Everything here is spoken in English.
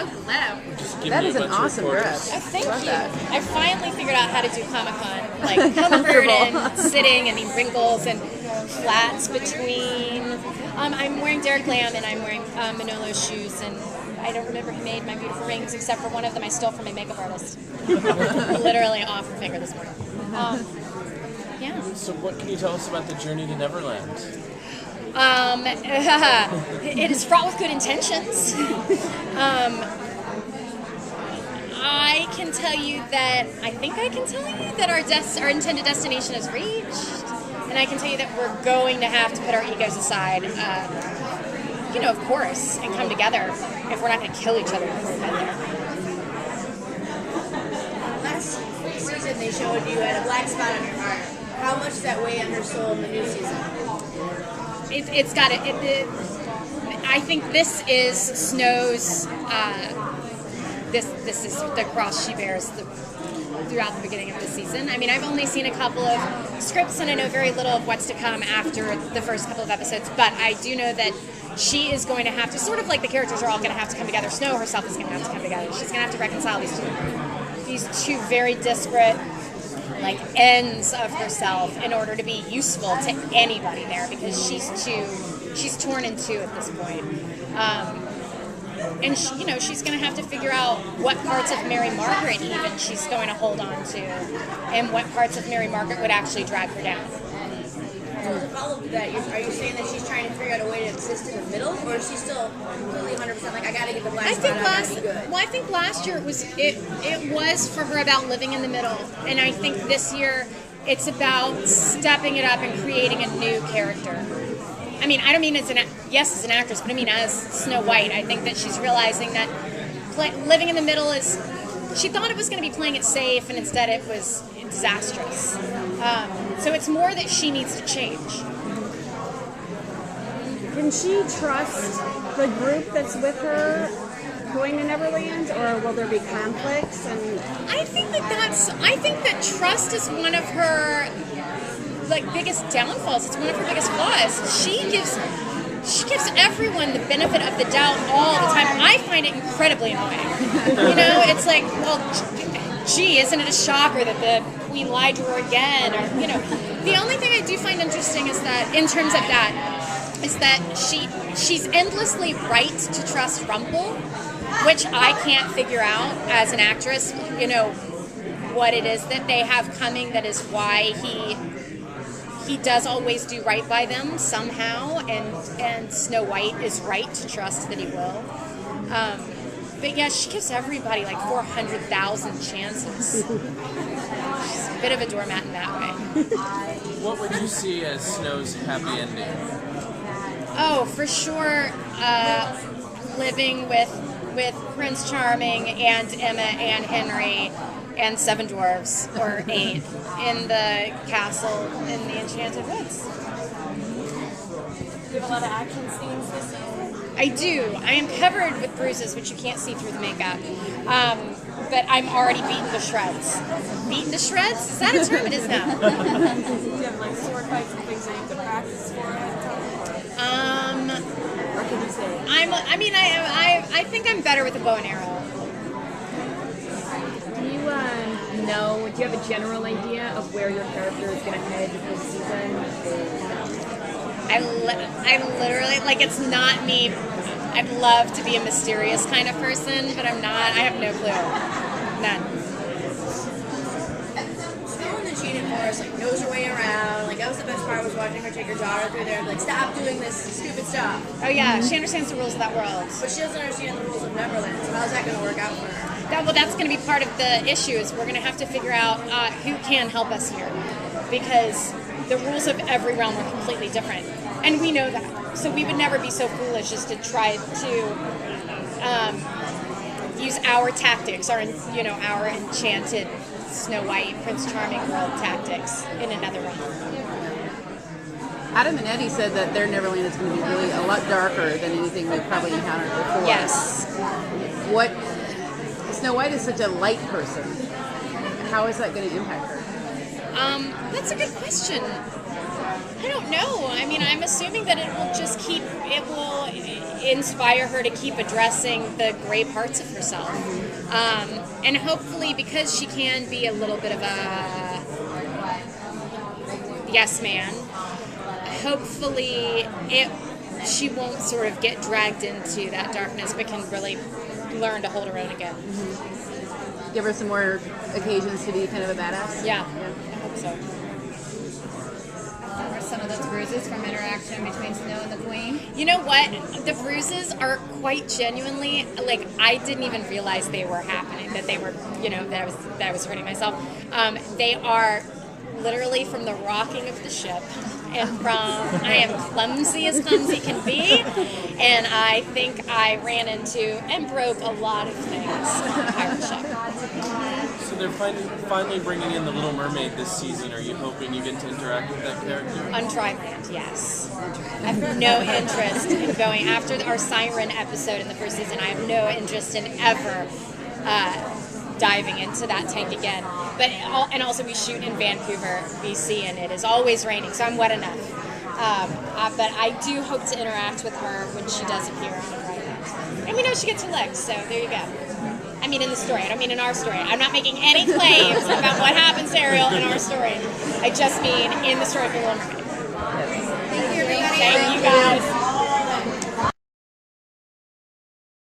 Hello. That is an awesome dress. Oh, thank Love you. that. I finally figured out how to do Comic-Con, like comfort and sitting and the wrinkles and flats between. I'm wearing Derek Lam and I'm wearing Manolo's shoes, and I don't remember who made my beautiful rings except for one of them I stole from a makeup artist. Literally off her finger this morning. Yeah. So what can you tell us about the journey to Neverland? It is fraught with good intentions. I can tell you that our intended destination is reached, and I can tell you that we're going to have to put our egos aside, of course, and come together if we're not going to kill each other before we get there. Last season they showed you had a black spot on your heart. How much does that weigh on her soul in the new season? It's got it. I think this is Snow's. This is the cross she bears throughout the beginning of the season. I mean, I've only seen a couple of scripts, and I know very little of what's to come after the first couple of episodes. But I do know that she is going to have to, sort of like the characters are all going to have to come together. Snow herself is going to have to come together. She's going to have to reconcile these two very disparate ends of herself in order to be useful to anybody there, because she's torn in two at this point. And she's going to have to figure out what parts of Mary Margaret even she's going to hold on to, and what parts of Mary Margaret would actually drag her down. So to follow up that, are you saying that she's trying to figure out a way to exist in the middle, or is she still completely 100% like, I got to get the black spot on, I gotta be good? Well, I think last year it was for her about living in the middle, and I think this year it's about stepping it up and creating a new character. I mean, I don't mean as an actress, but I mean as Snow White. I think that she's realizing that living in the middle is. She thought it was going to be playing it safe, and instead it was disastrous. So it's more that she needs to change. Can she trust the group that's with her going to Neverland, or will there be conflicts? And I think that trust is one of her biggest downfalls. It's one of her biggest flaws. She gives everyone the benefit of the doubt all the time. I find it incredibly annoying. It's like, well, gee, isn't it a shocker that the queen lied to her again? Or, the only thing I do find interesting is that, in terms of that, is that she's endlessly right to trust Rumple, which I can't figure out as an actress, what it is that they have coming that is why he does always do right by them somehow, and Snow White is right to trust that he will. But yeah, she gives everybody 400,000 chances. She's a bit of a doormat in that way. What would you see as Snow's happy ending? Oh, for sure, living with Prince Charming and Emma and Henry and 7 dwarves, or 8, in the castle in the Enchanted Woods. Do you have a lot of action scenes this season? I do. I am covered with bruises, which you can't see through the makeup. But I'm already beaten to shreds. Beaten to shreds? Is that a term? It is now. Do you have sword fights and things that you have to practice for ahead of time? Or can you say it? I think I'm better with a bow and arrow. do you have a general idea of where your character is going to head this season? I literally, it's not me. I'd love to be a mysterious kind of person, but I'm not. I have no clue. None. Still in the cheating force, knows her way around. That was the best part, was watching her take her daughter through there. Stop doing this stupid stuff. Oh yeah, she understands the rules of that world. But she doesn't understand the rules of Neverland, so how's that going to work out for her? That's going to be part of the issue, is we're going to have to figure out who can help us here. Because the rules of every realm are completely different. And we know that. So we would never be so foolish as to try to use our tactics, our enchanted Snow White, Prince Charming world tactics in another realm. Adam and Eddie said that their Neverland is going to be really a lot darker than anything we've probably encountered before. Yes. Snow White is such a light person. How is that going to impact her? That's a good question. I don't know. I mean, I'm assuming that it will inspire her to keep addressing the gray parts of herself. And hopefully, because she can be a little bit of a yes man, hopefully she won't sort of get dragged into that darkness, but can really learn to hold her own again. Give her some more occasions to be kind of a badass. Yeah. I hope so. Or some of those bruises from interaction between Snow and the Queen. You know what? The bruises are quite genuinely, like, I didn't even realize they were happening, that they were, that I was hurting myself. They are literally from the rocking of the ship, and I am clumsy as clumsy can be, and I think I ran into and broke a lot of things on the pirate ship. So they're finally bringing in the Little Mermaid this season. Are you hoping you get to interact with that character? On Dryland, yes. I have no interest in going after our Siren episode in the first season. I have no interest in ever diving into that tank again. And also we shoot in Vancouver, BC, and it is always raining, so I'm wet enough. But I do hope to interact with her when she does appear on Dryland. And we know she gets her legs, so there you go. I mean in the story, I don't mean in our story. I'm not making any claims about what happens to Ariel in our story. I just mean in the story of the Little Mermaid. Thank you, everybody. Thank you guys.